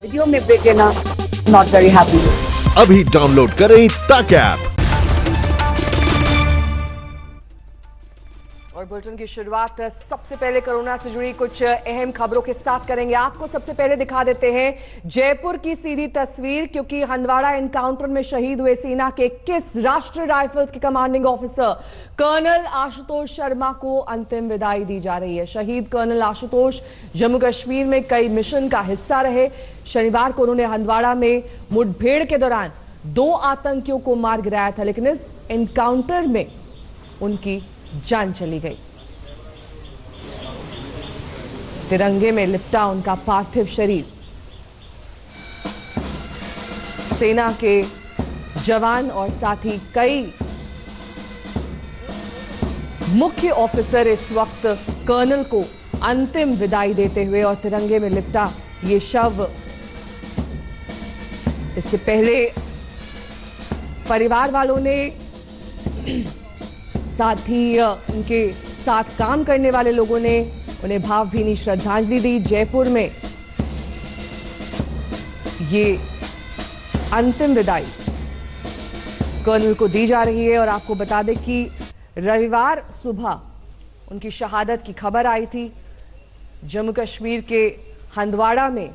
Video में break लेना not very happy. अभी डाउनलोड करें तक ऐप। और बुलेटिन की शुरुआत सबसे पहले कोरोना से जुड़ी कुछ अहम खबरों के साथ करेंगे। आपको सबसे पहले दिखा देते हैं जयपुर की सीधी तस्वीर, क्योंकि हंदवाड़ा एनकाउंटर में शहीद हुए सेना के 21 राष्ट्रीय राइफल्स के commanding officer colonel Ashutosh Sharma को अंतिम विदाई दी जा रही है। शहीद कर्नल आशुतोष जम्मू कश्मीर में कई मिशन का हिस्सा रहे। शनिवार को उन्होंने हंदवाड़ा में मुठभेड़ के दौरान 2 आतंकियों को मार गिराया था, लेकिन इस एनकाउंटर में उनकी जान चली गई। तिरंगे में लिपटा उनका पार्थिव शरीर सेना के जवान और साथ ही कई मुख्य ऑफिसर इस वक्त कर्नल को अंतिम विदाई देते हुए और तिरंगे में लिपटा ये शव, इससे पहले परिवार वालों ने साथ ही उनके साथ काम करने वाले लोगों ने उन्हें भावभीनी श्रद्धांजलि दी। जयपुर में ये अंतिम विदाई कर्नल को दी जा रही है। और आपको बता दें कि रविवार सुबह उनकी शहादत की खबर आई थी। जम्मू कश्मीर के हंदवाड़ा में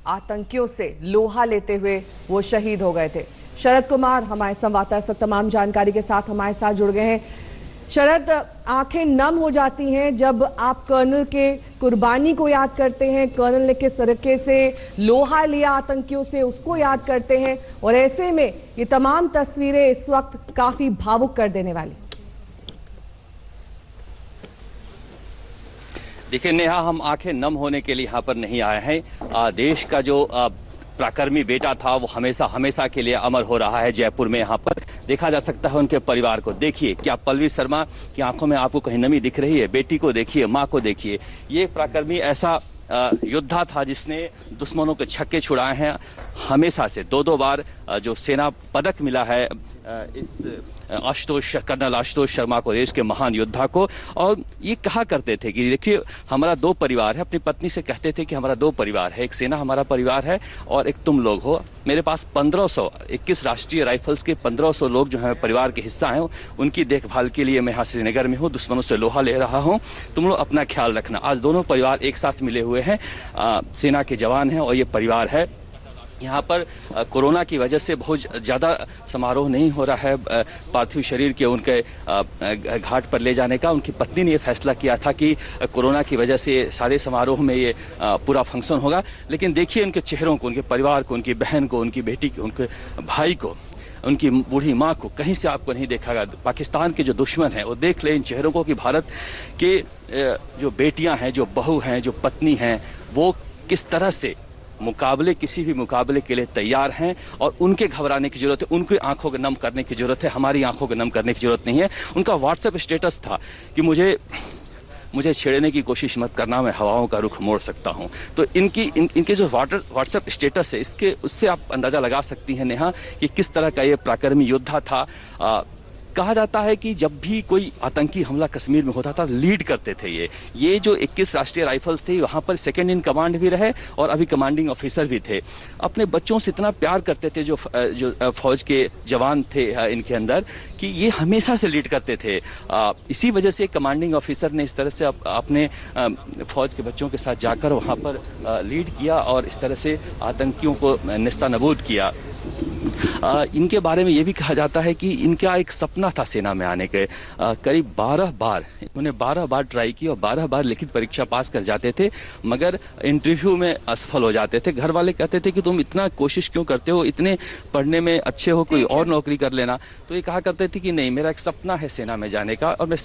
आतंकियों से लोहा लेते हुए वो शहीद हो गए थे। शरद कुमार हमारे संवाददाता सब तमाम जानकारी के साथ हमारे साथ जुड़ गए हैं। शरद, आंखें नम हो जाती हैं जब आप कर्नल के कुर्बानी को याद करते हैं। कर्नल ने किस तरीके से लोहा लिया आतंकियों से, उसको याद करते हैं, और ऐसे में ये तमाम तस्वीरें इस वक्त काफी भावुक कर देने वाली। देखिए नेहा, हम आंखें नम होने के लिए यहाँ पर नहीं आए हैं। देश का जो पराक्रमी बेटा था वो हमेशा हमेशा के लिए अमर हो रहा है। जयपुर में यहाँ पर देखा जा सकता है उनके परिवार को। देखिए, क्या पल्लवी शर्मा की आंखों में आपको कहीं नमी दिख रही है? बेटी को देखिए, माँ को देखिए। ये पराक्रमी ऐसा योद्धा था जिसने दुश्मनों के छक्के छुड़ाए हैं। हमेशा से 2-2 बार जो सेना पदक मिला है इस कर्नल आशुतोष शर्मा को, देश के महान योद्धा को। और ये कहा करते थे कि देखिए हमारा 2 परिवार है। अपनी पत्नी से कहते थे कि हमारा 2 परिवार है, एक सेना हमारा परिवार है और एक तुम लोग हो। मेरे पास 1521 राष्ट्रीय राइफल्स के 1500 लोग जो है परिवार के हिस्सा हैं। उनकी देखभाल के लिए मैं यहाँ श्रीनगर में हूँ, दुश्मनों से लोहा ले रहा हूँ। तुम लोग अपना ख्याल रखना। आज दोनों परिवार एक साथ मिले हुए हैं, सेना के जवान हैं और ये परिवार है। यहाँ पर कोरोना की वजह से बहुत ज़्यादा समारोह नहीं हो रहा है पार्थिव शरीर के उनके घाट पर ले जाने का। उनकी पत्नी ने ये फैसला किया था कि कोरोना की वजह से सारे समारोह में ये पूरा फंक्शन होगा। लेकिन देखिए उनके चेहरों को, उनके परिवार को, उनकी बहन को, उनकी बेटी को, उनके भाई को, उनकी बूढ़ी माँ को कहीं से आपको नहीं देखा। पाकिस्तान के जो दुश्मन हैं वो देख ले इन चेहरों को कि भारत के जो बेटियाँ हैं, जो बहू हैं, जो पत्नी हैं, वो किस तरह से किसी भी मुकाबले के लिए तैयार हैं। और उनके घबराने की जरूरत है, उनकी आंखों को नम करने की जरूरत है, हमारी आंखों को नम करने की जरूरत नहीं है। उनका व्हाट्सएप स्टेटस था कि मुझे छेड़ने की कोशिश मत करना, मैं हवाओं का रुख मोड़ सकता हूं। तो इनके जो व्हाट्सएप स्टेटस है उससे आप अंदाजा लगा सकती हैं नेहा कि किस तरह का ये पराक्रमी योद्धा था। कहा जाता है कि जब भी कोई आतंकी हमला कश्मीर में होता था लीड करते थे ये जो 21 राष्ट्रीय राइफल्स थे वहाँ पर सेकंड इन कमांड भी रहे और अभी कमांडिंग ऑफिसर भी थे। अपने बच्चों से इतना प्यार करते थे जो फौज के जवान थे इनके अंदर कि ये हमेशा से लीड करते थे। इसी वजह से कमांडिंग ऑफिसर ने इस तरह से अपने फौज के बच्चों के साथ जाकर वहाँ पर लीड किया और इस तरह से आतंकियों को नेस्तनाबूद किया। इनके बारे में ये भी कहा जाता है कि इनका एक सपना था सेना में आने के। करीब 12 बार इन्होंने 12 बार ट्राई की और 12 बार लिखित परीक्षा पास कर जाते थे, मगर इंटरव्यू में असफल हो जाते थे। घर वाले कहते थे कि तुम इतना कोशिश क्यों करते हो, इतने पढ़ने में अच्छे हो, कोई और नौकरी कर लेना। तो ये कहा करते थे कि नहीं, मेरा एक सपना है सेना में जाने का और मैं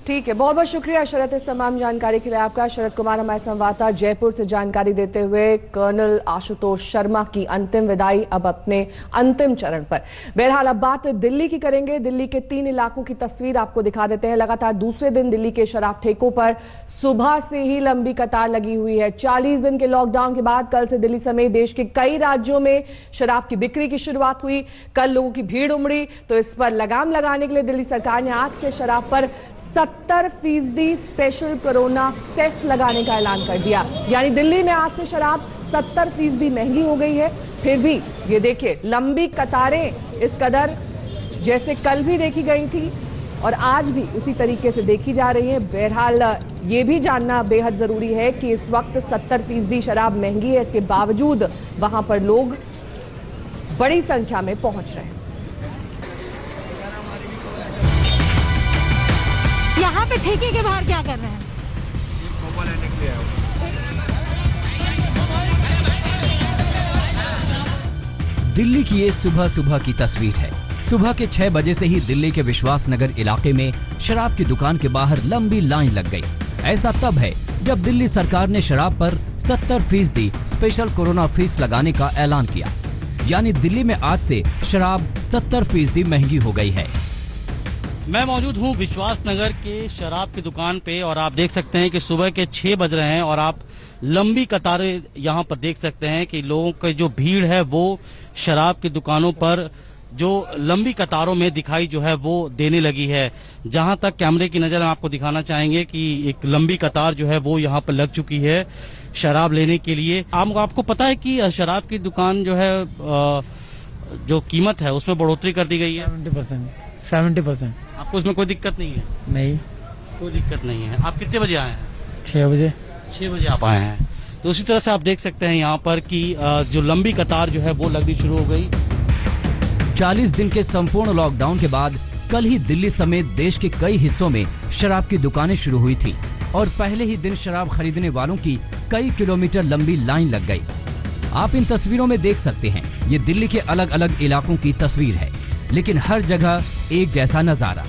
ठीक है, बहुत बहुत शुक्रिया शरद इस तमाम जानकारी के लिए आपका। शरद कुमार हमारे संवाददाता जयपुर से जानकारी देते हुए कर्नल आशुतोष शर्मा की अंतिम विदाई अब अपने अंतिम चरण पर। बहरहाल अब बात दिल्ली की करेंगे। दिल्ली के 3 इलाकों की तस्वीर आपको दिखा देते हैं। लगातार दूसरे दिन दिल्ली के शराब ठेकों पर सुबह से ही लंबी कतार लगी हुई है। 40 दिन के लॉकडाउन के बाद कल से दिल्ली समेत देश के कई राज्यों में शराब की बिक्री की शुरुआत हुई। कल लोगों की भीड़ उमड़ी, तो इस पर लगाम लगाने के लिए दिल्ली सरकार ने आज से शराब पर 70% स्पेशल कोरोना सेस लगाने का ऐलान कर दिया। यानी दिल्ली में आज से शराब 70% महंगी हो गई है। फिर भी ये देखिए, लंबी कतारें इस कदर जैसे कल भी देखी गई थी और आज भी उसी तरीके से देखी जा रही है। बहरहाल ये भी जानना बेहद जरूरी है कि इस वक्त 70% शराब महंगी है, इसके बावजूद वहां पर लोग बड़ी संख्या में पहुंच रहे हैं। यहाँ पे ठेके के बाहर क्या कर रहे हैं? लेने के लिए आया हूं। दिल्ली की ये सुबह सुबह की तस्वीर है। सुबह के 6 बजे से ही दिल्ली के विश्वास नगर इलाके में शराब की दुकान के बाहर लंबी लाइन लग गई। ऐसा तब है जब दिल्ली सरकार ने शराब पर 70% स्पेशल कोरोना फीस लगाने का ऐलान किया। यानी दिल्ली में आज से शराब 70% महंगी हो गई है। मैं मौजूद हूं विश्वास नगर के शराब की दुकान पे और आप देख सकते हैं कि सुबह के 6 बज रहे हैं और आप लंबी कतारें यहां पर देख सकते हैं कि लोगों की जो भीड़ है वो शराब की दुकानों पर जो लंबी कतारों में दिखाई जो है वो देने लगी है। जहां तक कैमरे की नजर आपको दिखाना चाहेंगे कि एक लंबी कतार जो है वो यहां पर लग चुकी है शराब लेने के लिए। आपको पता है कि शराब की दुकान जो है जो कीमत है उसमें बढ़ोतरी कर दी गई है 70%। आपको उसमें कोई दिक्कत नहीं है? नहीं, कोई दिक्कत नहीं है। आप कितने बजे आए हैं? 6 बजे। 6 बजे आप आए हैं। तो उसी तरह से आप देख सकते हैं यहाँ पर कि जो लंबी कतार जो है वो लगनी शुरू हो गई। 40 दिन के संपूर्ण लॉकडाउन के बाद कल ही दिल्ली समेत देश के कई हिस्सों में शराब की दुकानें शुरू हुई थी और पहले ही दिन शराब खरीदने वालों की कई किलोमीटर लंबी लाइन लग गई। आप इन तस्वीरों में देख सकते हैं, ये दिल्ली के अलग अलग इलाकों की तस्वीर है, लेकिन हर जगह एक जैसा नजारा।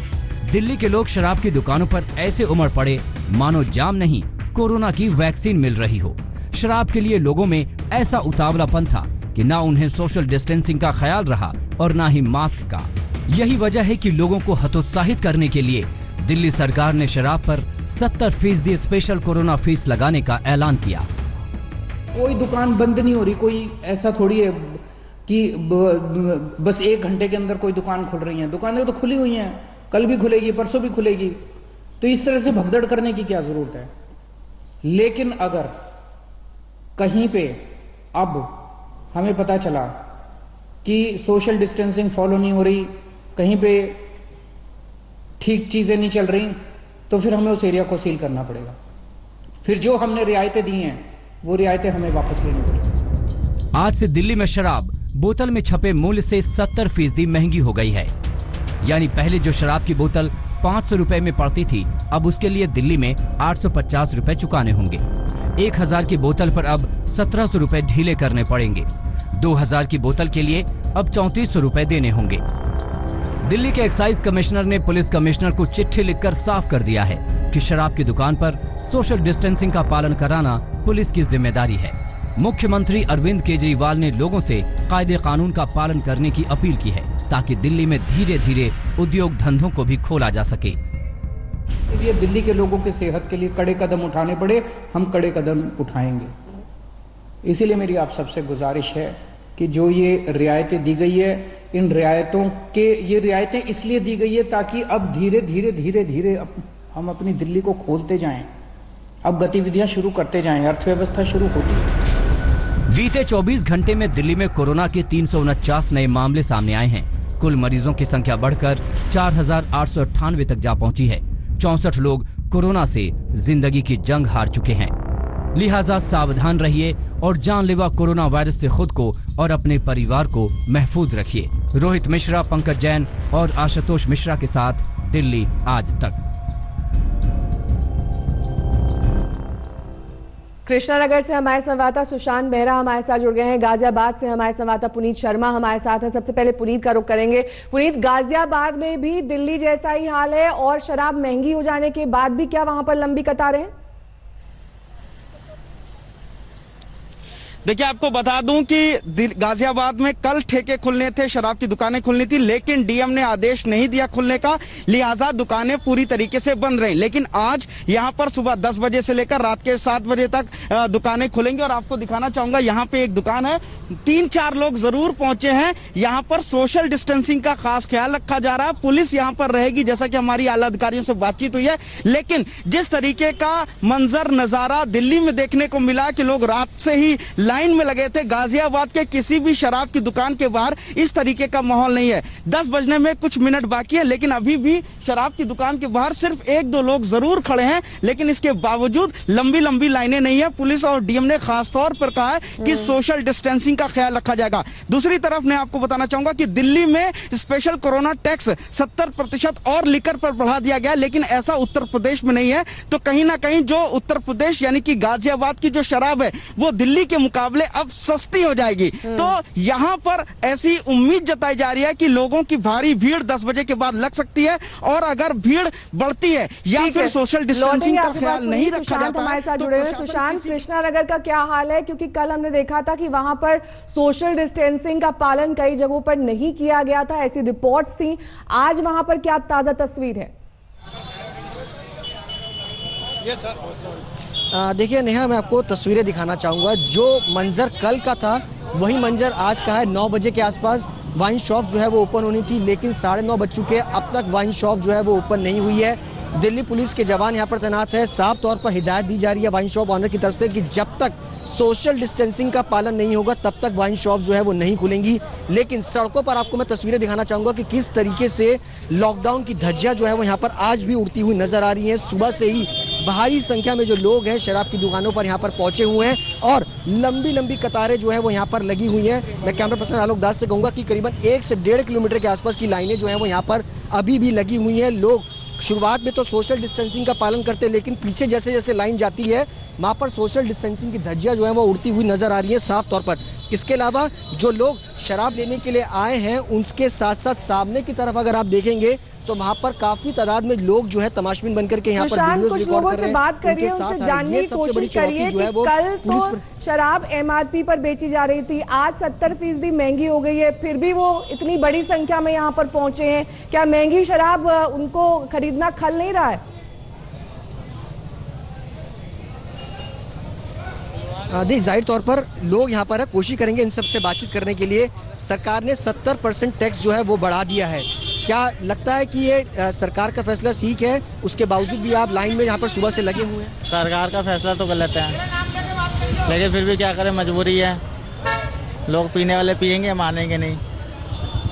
दिल्ली के लोग शराब की दुकानों पर ऐसे उमड़ पड़े मानो जाम नहीं, कोरोना की वैक्सीन मिल रही हो। शराब के लिए लोगों में ऐसा उतावलापन था कि ना उन्हें सोशल डिस्टेंसिंग का ख्याल रहा और ना ही मास्क का। यही वजह है कि लोगों को हतोत्साहित करने के लिए दिल्ली सरकार ने शराब पर 70% स्पेशल कोरोना फीस लगाने का ऐलान किया। कोई दुकान बंद नहीं हो रही, कोई ऐसा थोड़ी है कि बस 1 घंटे के अंदर कोई दुकान खुल रही है। दुकानें तो खुली हुई हैं, कल भी खुलेगी, परसों भी खुलेगी। तो इस तरह से भगदड़ करने की क्या जरूरत है। लेकिन अगर कहीं पे अब हमें पता चला कि सोशल डिस्टेंसिंग फॉलो नहीं हो रही, कहीं पे ठीक चीजें नहीं चल रही, तो फिर हमें उस एरिया को सील करना पड़ेगा। फिर जो हमने रियायतें दी हैं वो रियायतें हमें वापस लेनी पड़ेगी। आज से दिल्ली में शराब बोतल में छपे मूल्य से 70% महंगी हो गई है। यानी पहले जो शराब की बोतल 500 रुपए में पड़ती थी, अब उसके लिए दिल्ली में 850 रुपए चुकाने होंगे। 1000 की बोतल पर अब 1700 रुपए ढीले करने पड़ेंगे। 2000 की बोतल के लिए अब 3400 रुपए देने होंगे। दिल्ली के एक्साइज कमिश्नर ने पुलिस कमिश्नर को चिट्ठी लिखकर साफ कर दिया है कि शराब की दुकान पर सोशल डिस्टेंसिंग का पालन कराना पुलिस की जिम्मेदारी है। मुख्यमंत्री अरविंद केजरीवाल ने लोगों से कायदे कानून का पालन करने की अपील की है ताकि दिल्ली में धीरे धीरे उद्योग धंधों को भी खोला जा सके। ये दिल्ली के लोगों की सेहत के लिए कड़े कदम उठाने पड़े, हम कड़े कदम उठाएंगे। इसीलिए मेरी आप सबसे गुजारिश है कि जो ये रियायतें दी गई है, इन रियायतों के ये रियायतें इसलिए दी गई है ताकि अब धीरे धीरे हम अपनी दिल्ली को खोलते जाएं, अब गतिविधियां शुरू करते जाएं, अर्थव्यवस्था शुरू होती है। बीते 24 घंटे में दिल्ली में कोरोना के 349 नए मामले सामने आए हैं। कुल मरीजों की संख्या बढ़कर 4898 तक जा पहुंची है। 64 लोग कोरोना से जिंदगी की जंग हार चुके हैं। लिहाजा सावधान रहिए और जानलेवा कोरोना वायरस से खुद को और अपने परिवार को महफूज रखिए। रोहित मिश्रा, पंकज जैन और आशुतोष मिश्रा के साथ दिल्ली आज तक। कृष्णानगर से हमारे संवाददाता सुशांत बेहरा हमारे साथ जुड़ गए हैं। गाजियाबाद से हमारे संवाददाता पुनीत शर्मा हमारे साथ हैं। सबसे पहले पुनीत का रुख करेंगे। पुनीत, गाजियाबाद में भी दिल्ली जैसा ही हाल है और शराब महंगी हो जाने के बाद भी क्या वहां पर लंबी कतारें हैं? देखिए, आपको बता दूं कि गाजियाबाद में कल ठेके खुलने थे, शराब की दुकानें खुलनी थी, लेकिन डीएम ने आदेश नहीं दिया खुलने का, लिहाजा दुकानें पूरी तरीके से बंद रही। लेकिन आज यहां पर सुबह 10 बजे से लेकर रात के 7 बजे तक दुकानें खुलेंगी और आपको दिखाना चाहूंगा, यहां पे एक दुकान है, 3-4 लोग जरूर पहुंचे हैं। यहां पर सोशल डिस्टेंसिंग का खास ख्याल रखा जा रहा है। पुलिस यहां पर रहेगी, जैसा कि हमारी आला अधिकारियों से बातचीत हुई है। लेकिन जिस तरीके का मंजर नजारा दिल्ली में देखने को मिला कि लोग रात से ही लाइन में लगे थे। गाजियाबाद के किसी भी शराब की दुकान के बाहर इस तरीके का माहौल नहीं है। 10 बजने में कुछ मिनट बाकी है, लेकिन अभी भी शराब की दुकान के बाहर सिर्फ 1-2 लोग जरूर खड़े हैं, लेकिन इसके बावजूद लंबी लंबी लाइनें नहीं है। पुलिस और डीएम ने खास तौर पर कहा है कि सोशल डिस्टेंसिंग का ख्याल रखा जाएगा। दूसरी तरफ मैं आपको बताना चाहूंगा कि दिल्ली में स्पेशल कोरोना टैक्स 70% और लिकर पर बढ़ा दिया गया, लेकिन ऐसा उत्तर प्रदेश में नहीं है। तो कहीं ना कहीं जो उत्तर प्रदेश यानी कि गाजियाबाद की जो शराब है वो दिल्ली के मुकाबले अब सस्ती हो जाएगी। तो यहाँ पर ऐसी उम्मीद जताई जा रही है कि लोगों की भारी भीड़ 10 बजे के बाद लग सकती है, और अगर भीड़ बढ़ती है या फिर सोशल डिस्टेंसिंग का ख्याल नहीं रखा जाता हमारे साथ है जुड़े हुए सुशांत, कृष्णा नगर का क्या हाल है? क्योंकि कल हमने देखा था कि वहां पर सोशल डिस्टेंसिंग का पालन कई जगहों पर नहीं किया गया था, ऐसी रिपोर्ट्स थी। आज वहां पर क्या ताजा तस्वीर है? देखिए नेहा, मैं आपको तस्वीरें दिखाना चाहूँगा। जो मंजर कल का था वही मंजर आज का है। 9 बजे के आसपास वाइन शॉप जो है वो ओपन होनी थी, लेकिन 9:30 बज चुके हैं, अब तक वाइन शॉप जो है वो ओपन नहीं हुई है। दिल्ली पुलिस के जवान यहाँ पर तैनात है। साफ तौर पर हिदायत दी जा रही है वाइन शॉप ऑनर की तरफ से कि जब तक सोशल डिस्टेंसिंग का पालन नहीं होगा तब तक वाइन शॉप जो है वो नहीं खुलेंगी। लेकिन सड़कों पर आपको मैं तस्वीरें दिखाना चाहूँगा कि किस तरीके से लॉकडाउन की धज्जियाँ जो है वो यहाँ पर आज भी उड़ती हुई नजर आ रही हैं। सुबह से ही भारी संख्या में जो लोग हैं शराब की दुकानों पर यहाँ पर पहुंचे हुए हैं, और लंबी लंबी कतारें जो है वो यहाँ पर लगी हुई हैं। मैं कैमरा पर्सन आलोक दास से कहूँगा कि करीबन 1 से 1.5 किलोमीटर के आसपास की लाइनें जो हैं वो यहाँ पर अभी भी लगी हुई हैं। लोग शुरुआत में तो सोशल डिस्टेंसिंग का पालन करते हैं, लेकिन पीछे जैसे जैसे लाइन जाती है वहाँ पर सोशल डिस्टेंसिंग की धज्जियाँ जो है वो उड़ती हुई नजर आ रही है साफ तौर पर। इसके अलावा जो लोग शराब लेने के लिए आए हैं उनके साथ साथ सामने की तरफ अगर आप देखेंगे तो वहाँ पर काफी तादाद में लोग जो है तमाशबीन बनकर के यहाँ पर वीडियोस रिकॉर्ड कर रहे हैं। बात करिए, उनसे जानने की कोशिश करिए कि कल तो शराब MRP पर बेची जा रही थी, आज 70% महंगी हो गई है, फिर भी वो इतनी बड़ी संख्या में यहाँ पर पहुंचे हैं। क्या महंगी शराब उनको खरीदना खल नहीं रहा है? देख, जाहिर तौर पर लोग यहाँ पर कोशिश करेंगे इन सबसे बातचीत करने के लिए। सरकार ने 70% टैक्स जो है वो बढ़ा दिया है। क्या लगता है कि ये सरकार का फैसला ठीक है? उसके बावजूद भी आप लाइन में यहाँ पर सुबह से लगे हुए हैं। सरकार का फैसला तो गलत है, लेकिन फिर भी क्या करें, मजबूरी है। लोग पीने वाले पियेंगे, मानेंगे नहीं।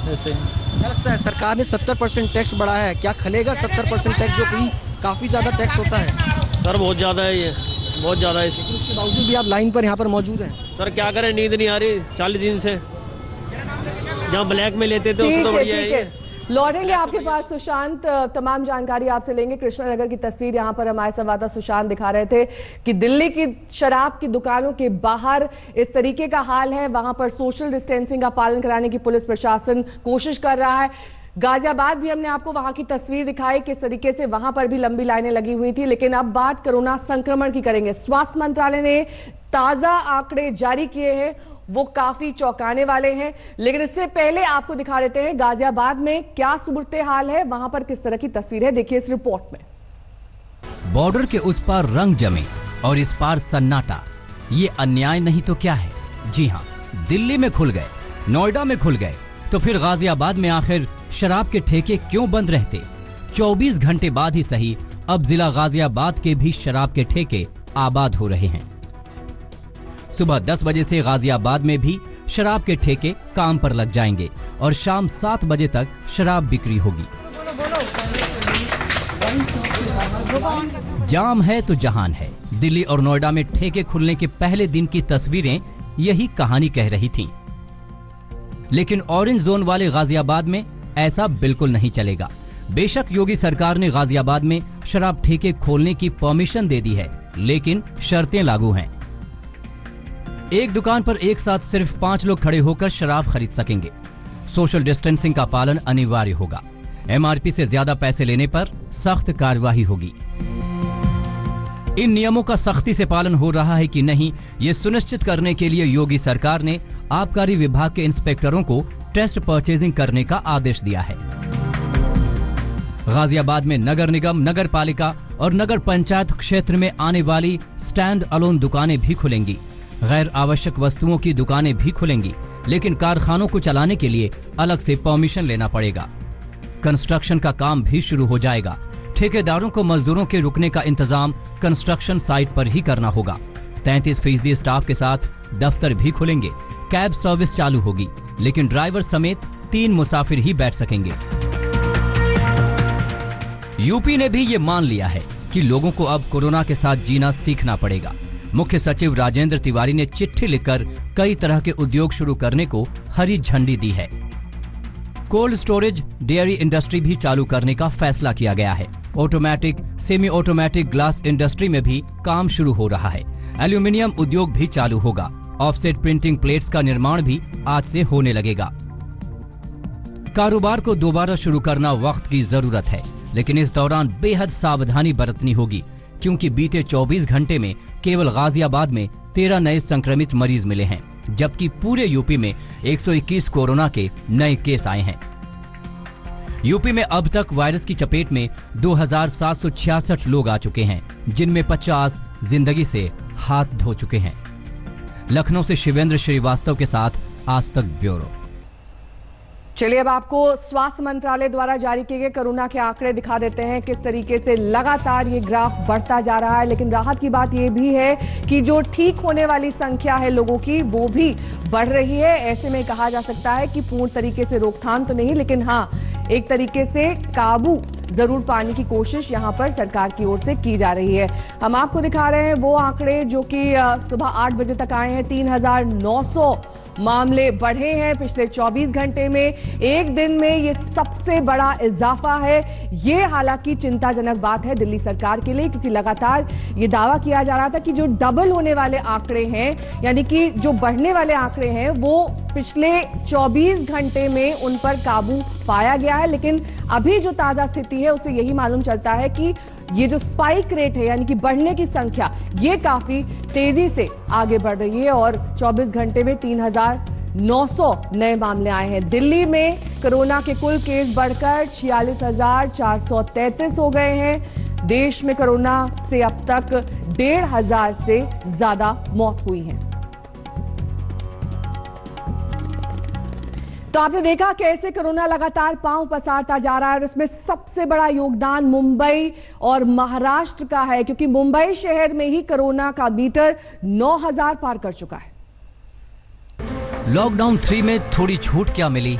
जैसे क्या लगता है सरकार ने 70% टैक्स बढ़ाया है, क्या खलेगा 70% टैक्स, जो कि काफ़ी ज़्यादा टैक्स होता है? सर बहुत ज़्यादा है, ये बहुत ज़्यादा है। उसके बावजूद भी आप लाइन पर यहाँ पर मौजूद हैं। सर क्या करें, नींद नहीं आ रही 40 दिन से। जहाँ ब्लैक में लेते थे उससे तो बढ़िया है। लौटेंगे आपके पास सुशांत, तमाम जानकारी आपसे लेंगे। कृष्णनगर की तस्वीर यहाँ पर हमारे संवाददाता सुशांत दिखा रहे थे कि दिल्ली की शराब की दुकानों के बाहर इस तरीके का हाल है। वहां पर सोशल डिस्टेंसिंग का पालन कराने की पुलिस प्रशासन कोशिश कर रहा है। गाजियाबाद भी हमने आपको वहां की तस्वीर दिखाई, किस तरीके से वहां पर भी लंबी लाइनें लगी हुई थी। लेकिन अब बात कोरोना संक्रमण की करेंगे। स्वास्थ्य मंत्रालय ने ताजा आंकड़े जारी किए हैं, वो काफी चौंकाने वाले हैं। लेकिन इससे पहले आपको दिखा देते हैं गाजियाबाद में क्या सूरत हाल है, वहां पर किस तरह की तस्वीर है, देखिए इस रिपोर्ट में। बॉर्डर के उस पार रंग जमे और इस पार सन्नाटा, ये अन्याय नहीं तो क्या है? जी हाँ, दिल्ली में खुल गए, नोएडा में खुल गए, तो फिर गाजियाबाद में आखिर शराब के ठेके क्यों बंद रहते? 24 घंटे बाद ही सही, अब जिला गाजियाबाद के भी शराब के ठेके आबाद हो रहे हैं। सुबह 10 बजे से गाजियाबाद में भी शराब के ठेके काम पर लग जाएंगे और शाम 7 बजे तक शराब बिक्री होगी। जाम है तो जहान है। दिल्ली और नोएडा में ठेके खुलने के पहले दिन की तस्वीरें यही कहानी कह रही थीं। लेकिन ऑरेंज जोन वाले गाजियाबाद में ऐसा बिल्कुल नहीं चलेगा। बेशक योगी सरकार ने गाजियाबाद में शराब ठेके खोलने की परमिशन दे दी है, लेकिन शर्तें लागू हैं। एक दुकान पर एक साथ सिर्फ 5 लोग खड़े होकर शराब खरीद सकेंगे। सोशल डिस्टेंसिंग का पालन अनिवार्य होगा। MRP से ज्यादा पैसे लेने पर सख्त कार्यवाही होगी। इन नियमों का सख्ती से पालन हो रहा है कि नहीं, ये सुनिश्चित करने के लिए योगी सरकार ने आबकारी विभाग के इंस्पेक्टरों को टेस्ट परचेजिंग करने का आदेश दिया है। गाजियाबाद में नगर निगम, नगर पालिका और नगर पंचायत क्षेत्र में आने वाली स्टैंड अलोन दुकानें भी खुलेंगी। गैर आवश्यक वस्तुओं की दुकानें भी खुलेंगी, लेकिन कारखानों को चलाने के लिए अलग से परमिशन लेना पड़ेगा। कंस्ट्रक्शन का काम भी शुरू हो जाएगा। ठेकेदारों को मजदूरों के रुकने का इंतजाम कंस्ट्रक्शन साइट पर ही करना होगा। 33% स्टाफ के साथ दफ्तर भी खुलेंगे, कैब सर्विस चालू होगी, लेकिन ड्राइवर समेत 3 मुसाफिर ही बैठ सकेंगे। यूपी ने भी ये मान लिया है कि लोगों को अब कोरोना के साथ जीना सीखना पड़ेगा। मुख्य सचिव राजेंद्र तिवारी ने चिट्ठी लिखकर कई तरह के उद्योग शुरू करने को हरी झंडी दी है। कोल्ड स्टोरेज, डेयरी इंडस्ट्री भी चालू करने का फैसला किया गया है। Automatic, semi automatic glass industry में भी काम शुरू हो रहा है। एल्यूमिनियम उद्योग भी चालू होगा। ऑफसेट प्रिंटिंग प्लेट्स का निर्माण भी आज से होने लगेगा। कारोबार को दोबारा शुरू करना वक्त की जरूरत है, लेकिन इस दौरान बेहद सावधानी बरतनी होगी, क्योंकि बीते 24 घंटे में केवल गाजियाबाद में 13 नए संक्रमित मरीज मिले हैं, जबकि पूरे यूपी में 121 कोरोना के नए केस आए हैं। यूपी में अब तक वायरस की चपेट में 2766 लोग आ चुके हैं, जिनमें 50 जिंदगी से हाथ धो चुके हैं। लखनऊ से शिवेंद्र श्रीवास्तव के साथ आज तक ब्यूरो। चलिए अब आपको स्वास्थ्य मंत्रालय द्वारा जारी किए गए कोरोना के आंकड़े दिखा देते हैं। किस तरीके से लगातार ये ग्राफ बढ़ता जा रहा है, लेकिन राहत की बात ये भी है कि जो ठीक होने वाली संख्या है लोगों की, वो भी बढ़ रही है। ऐसे में कहा जा सकता है कि पूर्ण तरीके से रोकथाम तो नहीं, लेकिन हाँ, एक तरीके से काबू जरूर पाने की कोशिश यहां पर सरकार की ओर से की जा रही है। हम आपको दिखा रहे हैं वो आंकड़े जो कि सुबह 8 बजे तक आए हैं। 3900 मामले बढ़े हैं पिछले 24 घंटे में। एक दिन में ये सबसे बड़ा इजाफा है। ये हालांकि चिंताजनक बात है दिल्ली सरकार के लिए, क्योंकि लगातार ये दावा किया जा रहा था कि जो डबल होने वाले आंकड़े हैं, यानी कि जो बढ़ने वाले आंकड़े हैं, वो पिछले 24 घंटे में उन पर काबू पाया गया है। लेकिन अभी जो ताजा स्थिति है उससे यही मालूम चलता है कि ये जो स्पाइक रेट है, यानी कि बढ़ने की संख्या, ये काफी तेजी से आगे बढ़ रही है और 24 घंटे में 3900 नए मामले आए हैं। दिल्ली में कोरोना के कुल केस बढ़कर 46,433 हो गए हैं। देश में कोरोना से अब तक 1,500 से ज्यादा मौत हुई है। तो आपने देखा कैसे कोरोना लगातार पांव पसारता जा रहा है, और इसमें सबसे बड़ा योगदान मुंबई और महाराष्ट्र का है, क्योंकि मुंबई शहर में ही कोरोना का मीटर 9,000 पार कर चुका है। लॉकडाउन 3 में थोड़ी छूट क्या मिली,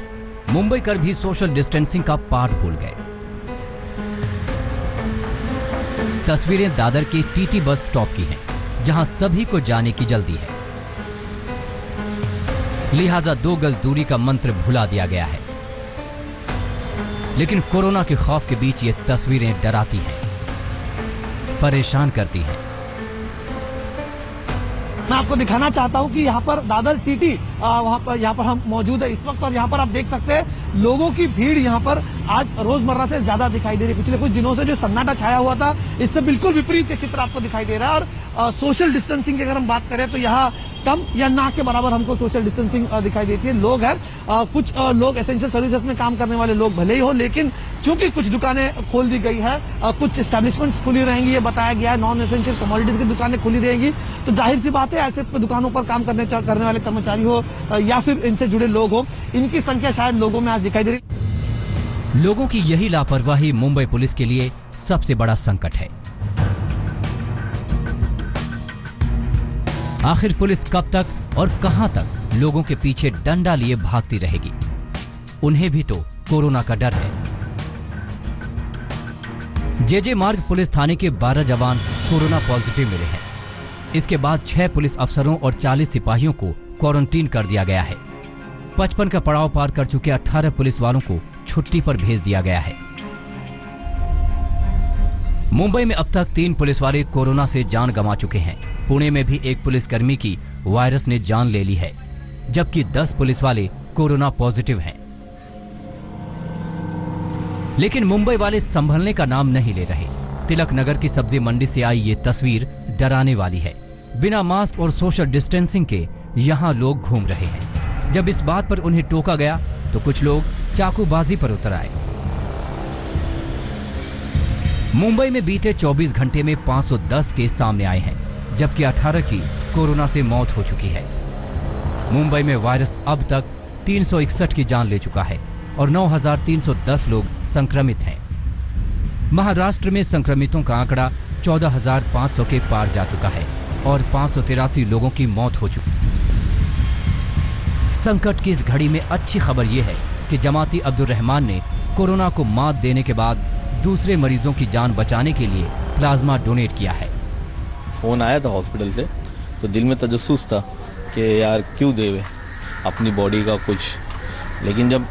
मुंबई कर भी सोशल डिस्टेंसिंग का पाठ भूल गए। तस्वीरें दादर के टीटी बस स्टॉप की हैं, जहां सभी को जाने की जल्दी है, लिहाजा 2 गज दूरी का मंत्र भुला दिया गया है। लेकिन कोरोना के खौफ के बीच ये तस्वीरें डराती हैं, परेशान करती हैं। मैं आपको दिखाना चाहता हूं कि यहाँ पर दादर टीटी यहाँ पर हम मौजूद है इस वक्त, और यहाँ पर आप देख सकते हैं लोगों की भीड़ यहाँ पर आज रोजमर्रा से ज्यादा दिखाई दे रही है। पिछले कुछ दिनों से जो सन्नाटा छाया हुआ था, इससे बिल्कुल विपरीत चित्र आपको दिखाई दे रहा है। और सोशल डिस्टेंसिंग की अगर हम बात करें तो यहाँ कम या ना के बराबर हमको सोशल डिस्टेंसिंग दिखाई देती है। लोग हैं, कुछ लोग एसेंशियल सर्विसेज में काम करने वाले लोग भले ही हो, लेकिन चूंकि कुछ दुकानें खोल दी गई है, कुछ एस्टेब्लिशमेंट्स खुली रहेंगी, ये बताया गया है, नॉन एसेंशियल कमोडिटीज की दुकानें खुली रहेंगी, तो जाहिर सी बात है ऐसे दुकानों पर काम करने वाले कर्मचारी हो या फिर इनसे जुड़े लोग हो, इनकी संख्या शायद लोगों में आज दिखाई दे रही। लोगों की यही लापरवाही मुंबई पुलिस के लिए सबसे बड़ा संकट है। आखिर पुलिस कब तक और कहां तक लोगों के पीछे डंडा लिए भागती रहेगी? उन्हें भी तो कोरोना का डर है। जेजे मार्ग पुलिस थाने के 12 जवान कोरोना पॉजिटिव मिले हैं। इसके बाद 6 पुलिस अफसरों और 40 सिपाहियों को क्वारंटीन कर दिया गया है। 55 का पड़ाव पार कर चुके 18 पुलिस वालों को छुट्टी पर भेज दिया गया है। मुंबई में अब तक 3 पुलिस वाले कोरोना से जान गंवा चुके हैं। पुणे में भी एक पुलिसकर्मी की वायरस ने जान ले ली है, जबकि 10 पुलिस वाले कोरोना पॉजिटिव हैं। लेकिन मुंबई वाले संभलने का नाम नहीं ले रहे। तिलक नगर की सब्जी मंडी से आई ये तस्वीर डराने वाली है। बिना मास्क और सोशल डिस्टेंसिंग के यहां लोग घूम रहे हैं। जब इस बात पर उन्हें टोका गया तो कुछ लोग चाकूबाजी पर उतर आए। मुंबई में बीते 24 घंटे में 510 केस सामने आए हैं, जबकि 18 की कोरोना से मौत हो चुकी है। मुंबई में वायरस अब तक 361 की जान ले चुका है और 9,310 लोग संक्रमित हैं। महाराष्ट्र में संक्रमितों का आंकड़ा 14,500 के पार जा चुका है और 583 लोगों की मौत हो चुकी है। संकट की इस घड़ी में अच्छी खबर यह है कि जमाती अब्दुल रहमान ने कोरोना को मात देने के बाद दूसरे मरीजों की जान बचाने के लिए प्लाज्मा डोनेट किया है। फ़ोन आया था हॉस्पिटल से, तो दिल में तजस्सुस था कि यार क्यों देवे अपनी बॉडी का कुछ, लेकिन जब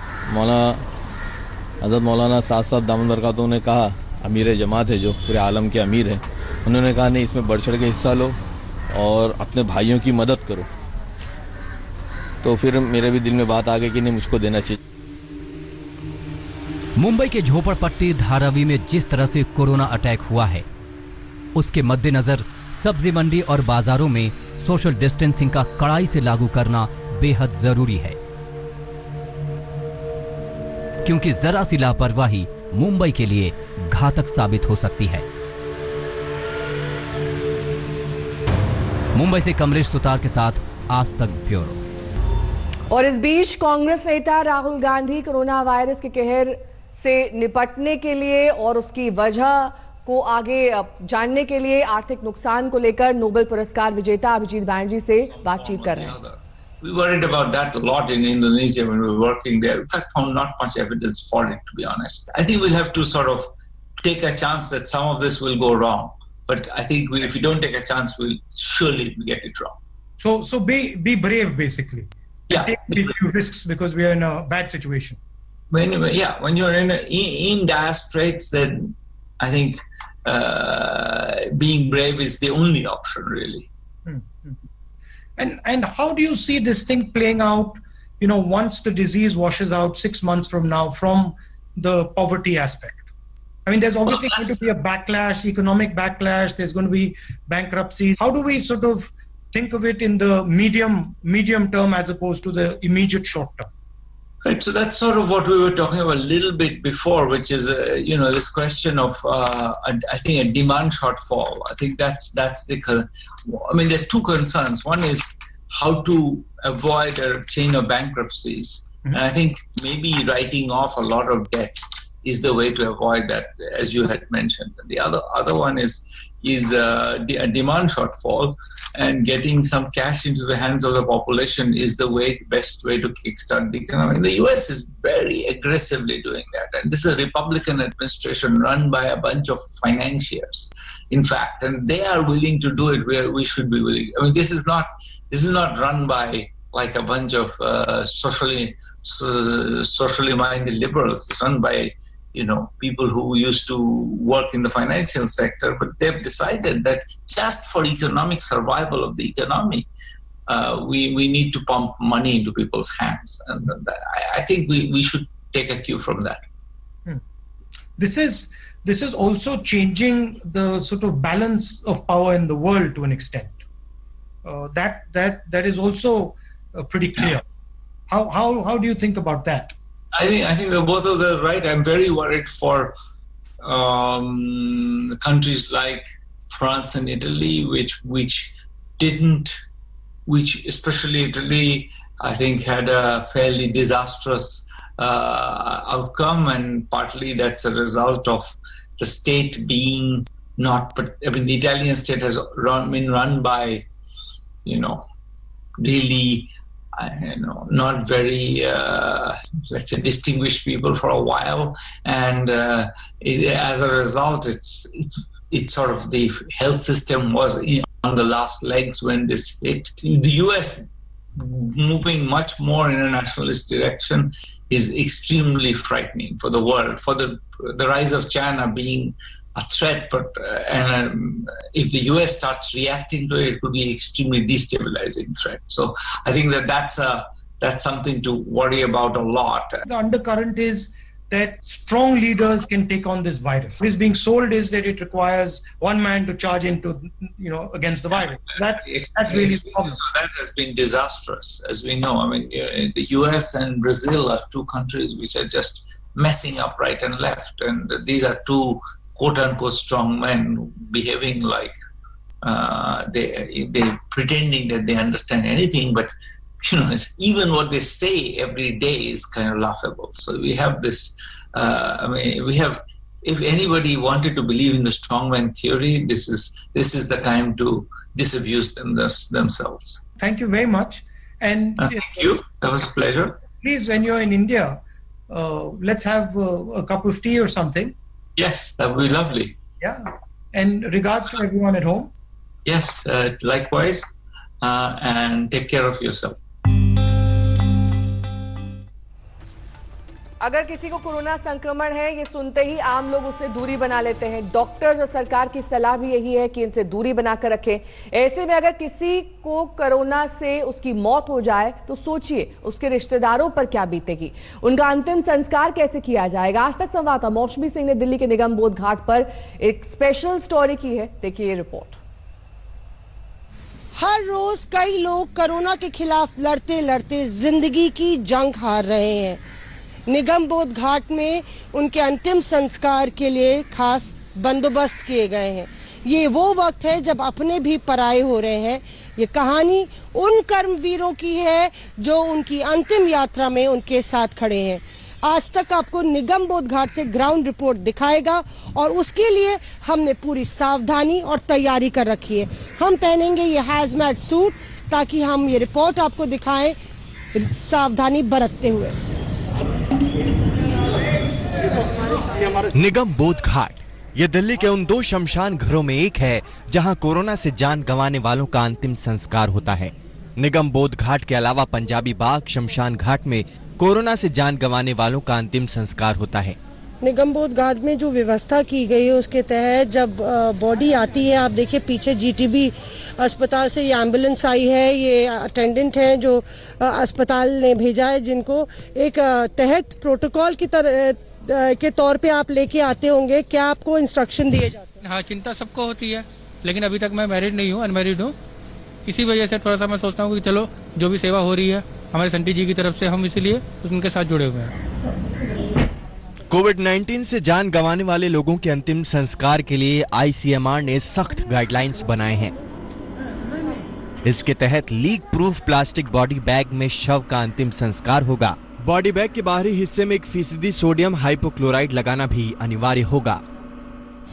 हज़रत मौलाना साथ दामन बरकातहू ने कहा, अमीर जमात है जो पूरे आलम के अमीर हैं, उन्होंने कहा नहीं इसमें बढ़ चढ़ के हिस्सा लो और अपने भाइयों की मदद करो, तो फिर मेरे भी दिल में बात आ गई कि नहीं मुझको देना चाहिए। मुंबई के झोपड़पट्टी धारावी में जिस तरह से कोरोना अटैक हुआ है, उसके मद्देनजर सब्जी मंडी और बाजारों में सोशल डिस्टेंसिंग का कड़ाई से लागू करना बेहद जरूरी है, क्योंकि जरा सी लापरवाही मुंबई के लिए घातक साबित हो सकती है। मुंबई से कमलेश सुतार के साथ आज तक ब्यूरो। और इस बीच कांग्रेस नेता राहुल गांधी कोरोना वायरस के कहर से निपटने के लिए और उसकी वजह को आगे जानने के लिए आर्थिक नुकसान को लेकर नोबेल पुरस्कार विजेता अभिजीत बैनर्जी से बातचीत कर रहे हैं। We worried about that a lot in Indonesia when we were working there. In fact, found not much evidence for it, to be honest. I think we'll have to sort of take a chance that some of this will go wrong. But I think if we don't take a chance, we'll surely get it wrong. So be brave, basically. Yeah. Take few risks because we are in a bad situation. When you're in dire straits, then I think being brave is the only option, really. And how do you see this thing playing out, once the disease washes out 6 months from now, from the poverty aspect? I mean, there's obviously going to be a backlash, economic backlash, there's going to be bankruptcies. How do we sort of think of it in the medium term as opposed to the immediate short term? Right, so that's sort of what we were talking about a little bit before, which is, this question of, I think, a demand shortfall. I think that's there are two concerns. One is how to avoid a chain of bankruptcies. And I think maybe writing off a lot of debt is the way to avoid that, as you had mentioned. The other one is a demand shortfall, and getting some cash into the hands of the population is the best way to kickstart the economy. The US is very aggressively doing that, and this is a Republican administration run by a bunch of financiers, in fact, and they are willing to do it where we should be willing. I mean, this is not run by like a bunch of socially minded liberals. It's run by people who used to work in the financial sector, but they've decided that just for economic survival of the economy, we need to pump money into people's hands. And I think we should take a cue from that. This is also changing the sort of balance of power in the world to an extent. That is also pretty clear. How do you think about that? I think they're both of them right. I'm very worried for countries like France and Italy, which especially Italy, I think had a fairly disastrous outcome, and partly that's a result of the state being the Italian state has been run by, really, not very, let's say, distinguished people for a while, and as a result, it's sort of the health system was on the last legs when this hit. The US moving much more in a nationalist direction is extremely frightening for the world, for the rise of China being a threat, but if the US starts reacting to it, it could be an extremely destabilizing threat. So I think that's something to worry about a lot. The undercurrent is that strong leaders can take on this virus. What is being sold is that it requires one man to charge into, against the virus. That's really the problem. That has been disastrous, as we know. I mean, the US and Brazil are two countries which are just messing up right and left, and these are two quote-unquote strong men behaving like they pretending that they understand anything, but even what they say every day is kind of laughable. So we have this. If anybody wanted to believe in the strongman theory, this is the time to disabuse them themselves. Thank you very much. And thank you. That was a pleasure. Please, when you're in India, let's have a cup of tea or something. Yes, that would be lovely. Yeah. And regards to everyone at home. Yes, likewise. And take care of yourself. अगर किसी को corona संक्रमण है, ये सुनते ही आम लोग उससे दूरी बना लेते हैं। डॉक्टर्स और सरकार की सलाह भी यही है कि इनसे दूरी बनाकर रखें। ऐसे में अगर किसी को कोरोना से उसकी मौत हो जाए तो सोचिए उसके रिश्तेदारों पर क्या बीतेगी, उनका अंतिम संस्कार कैसे किया जाएगा। आज तक संवाददाता मौसमी सिंह ने दिल्ली के निगम बोध घाट पर एक स्पेशल स्टोरी की है, देखिए ये रिपोर्ट। हर रोज कई लोग कोरोना के खिलाफ लड़ते लड़ते जिंदगी की जंग हार रहे हैं। निगम बोध घाट में उनके अंतिम संस्कार के लिए खास बंदोबस्त किए गए हैं। ये वो वक्त है जब अपने भी पराये हो रहे हैं। ये कहानी उन कर्मवीरों की है जो उनकी अंतिम यात्रा में उनके साथ खड़े हैं। आज तक आपको निगम बोध घाट से ग्राउंड रिपोर्ट दिखाएगा और उसके लिए हमने पूरी सावधानी और तैयारी कर रखी है। हम पहनेंगे ये हैजमैट सूट ताकि हम ये रिपोर्ट आपको दिखाएं सावधानी बरतते हुए। निगम बोध घाट ये दिल्ली के उन 2 शमशान घरों में एक है जहां कोरोना से जान गंवाने वालों का अंतिम संस्कार होता है। निगम बोध घाट के अलावा पंजाबी बाग शमशान घाट में कोरोना से जान गंवाने वालों का अंतिम संस्कार होता है। निगम बोध घाट में जो व्यवस्था की गई है उसके तहत जब बॉडी आती है, आप देखिए पीछे जीटीबी अस्पताल से ये एम्बुलेंस आई है, ये अटेंडेंट हैं जो अस्पताल ने भेजा है, जिनको एक तहत प्रोटोकॉल की तरह के तौर पे आप लेके आते होंगे। क्या आपको इंस्ट्रक्शन दिए जाते हैं? हाँ, चिंता सबको होती है, लेकिन अभी तक मैं मैरिड नहीं हूँ, अनमैरिड हूँ। इसी वजह से थोड़ा सा मैं सोचता हूँ कि चलो जो भी सेवा हो रही है हमारे संटी जी की तरफ से, हम इसीलिए उनके साथ जुड़े हुए हैं। कोविड-19 से जान गंवाने वाले लोगों के अंतिम संस्कार के लिए आईसीएमआर ने सख्त गाइडलाइंस बनाए हैं। इसके तहत leak proof plastic body bag में शव का अंतिम संस्कार होगा। बॉडी बैग के बाहरी हिस्से में 1% सोडियम हाइपोक्लोराइड लगाना भी अनिवार्य होगा।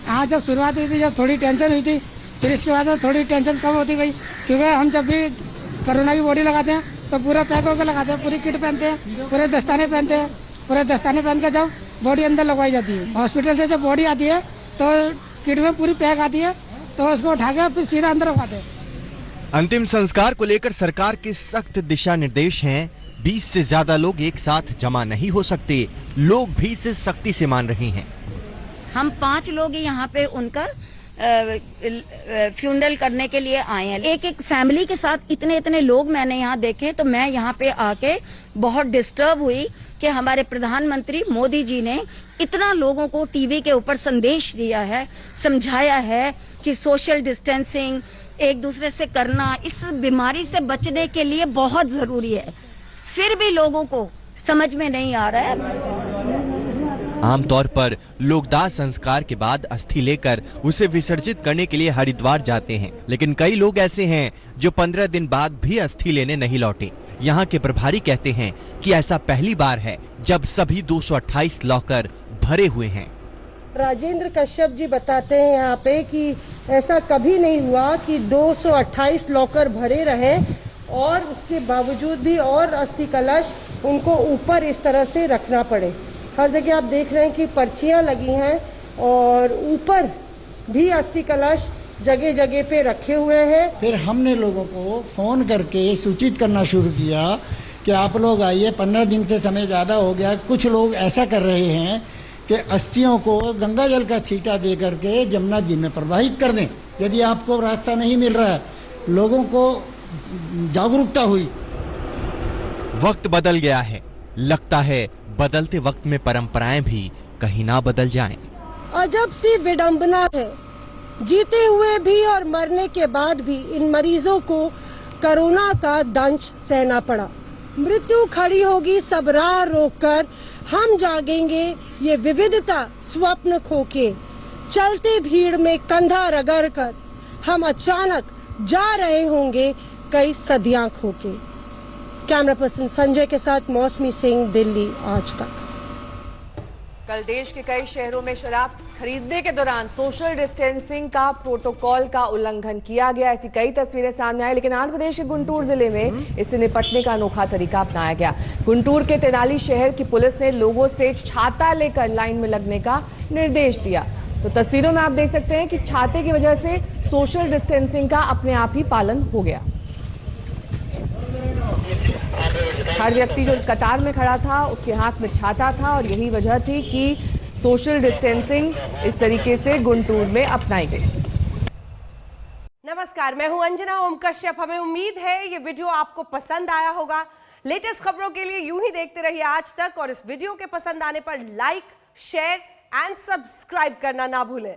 हाँ, जब शुरुआत हुई थी, जब थोड़ी टेंशन हुई थी, फिर इसके बाद थोड़ी टेंशन कम होती गई, क्योंकि हम जब भी कोरोना की बॉडी लगाते हैं तो पूरा पैक होकर लगाते हैं, पूरी किट पहनते हैं, पूरे दस्ताने पहनते हैं, पूरे दस्ताने पहन कर जब बॉडी अंदर लगवाई जाती है। हॉस्पिटल से जब बॉडी आती है तो किट में पूरी पैक आती है, तो उसको उठा के फिर सीधा अंदर रखवाते हैं। अंतिम संस्कार को लेकर सरकार के सख्त दिशा निर्देश हैं। 20 से ज्यादा लोग एक साथ जमा नहीं हो सकते। लोग भी इसे सख्ती से मान रहे हैं। हम 5 लोग यहाँ पे उनका फ्यूनरल करने के लिए आए हैं। एक फैमिली के साथ इतने लोग मैंने यहाँ देखे, तो मैं यहाँ पे आके बहुत डिस्टर्ब हुई कि हमारे प्रधानमंत्री मोदी जी ने इतना लोगों को टीवी के ऊपर संदेश दिया है, समझाया है कि सोशल डिस्टेंसिंग एक दूसरे से करना इस बीमारी से बचने के लिए बहुत जरूरी है, फिर भी लोगों को समझ में नहीं आ रहा है। आमतौर पर लोग दाह संस्कार के बाद अस्थि लेकर उसे विसर्जित करने के लिए हरिद्वार जाते हैं, लेकिन कई लोग ऐसे हैं जो 15 दिन बाद भी अस्थि लेने नहीं लौटे। यहाँ के प्रभारी कहते हैं कि ऐसा पहली बार है जब सभी 228 लॉकर भरे हुए हैं। राजेंद्र कश्यप जी बताते हैं यहाँ पे कि ऐसा कभी नहीं हुआ कि 228 लॉकर भरे रहे और उसके बावजूद भी और अस्थि कलश उनको ऊपर इस तरह से रखना पड़े। हर जगह आप देख रहे हैं कि पर्चियां लगी हैं और ऊपर भी अस्थि कलश जगह जगह पे रखे हुए हैं। फिर हमने लोगों को फोन करके सूचित करना शुरू किया कि आप लोग आइए, 15 दिन से समय ज़्यादा हो गया। कुछ लोग ऐसा कर रहे हैं कि अस्थियों को गंगा जल का छींटा दे करके जमुना जी में प्रवाहित कर दें। यदि आपको रास्ता नहीं मिल रहा है, लोगों को जागरूकता हुई। वक्त बदल गया है, लगता है बदलते वक्त में परंपराएं भी कहीं ना बदल जाएं। अजब सी विडंबना है, जीते हुए भी और मरने के बाद भी इन मरीजों को कोरोना का दंश सहना पड़ा। मृत्यु खड़ी होगी सब राह रोककर, हम जागेंगे ये विविधता स्वप्न खोके। चलते भीड़ में कंधा रगड़ कर हम अचानक जा रहे होंगे कई सदियां खोके। कैमरा पर्सन संजय के साथ मौसमी सिंह, दिल्ली आज तक। कल देश के कई शहरों में शराब खरीदने के दौरान सोशल डिस्टेंसिंग का प्रोटोकॉल का उल्लंघन किया गया। ऐसी कई तस्वीरें सामने आई, लेकिन आंध्र प्रदेश के गुंटूर जिले में इससे निपटने का अनोखा तरीका अपनाया गया। गुंटूर के तेनाली शहर की पुलिस ने लोगों से छाता लेकर लाइन में लगने का निर्देश दिया। तो तस्वीरों में आप देख सकते हैं कि छाते की वजह से सोशल डिस्टेंसिंग का अपने आप ही पालन हो गया। हर व्यक्ति जो कतार में खड़ा था उसके हाथ में छाता था और यही वजह थी कि सोशल डिस्टेंसिंग इस तरीके से गुंटूर में अपनाई गई। नमस्कार, मैं हूं अंजना ओम कश्यप। हमें उम्मीद है ये वीडियो आपको पसंद आया होगा। लेटेस्ट खबरों के लिए यूं ही देखते रहिए आज तक, और इस वीडियो के पसंद आने पर लाइक, शेयर एंड सब्सक्राइब करना ना भूलें।